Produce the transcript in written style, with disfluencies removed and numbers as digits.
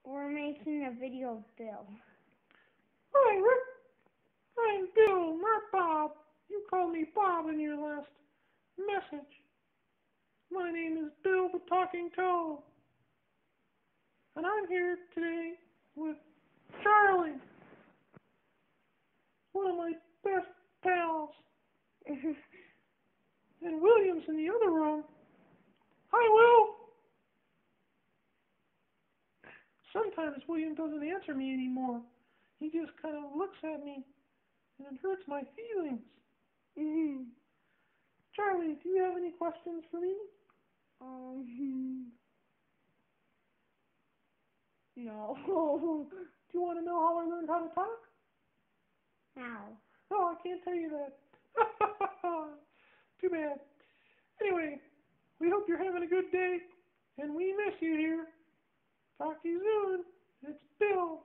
We're making a video of Bill. Hi, Rick. I'm Bill, not Bob. You called me Bob in your last message. My name is Bill the Talking Toe. And I'm here today with Charlie, one of my best pals. And William's in the other room. Hi, Will. Sometimes William doesn't answer me anymore. He just kind of looks at me, and it hurts my feelings. Charlie, do you have any questions for me? No. Do you want to know how I learned how to talk? How? No, I can't tell you that. Too bad. Anyway, we hope you're having a good day, and we miss you here. Talk to you soon. It's Bill.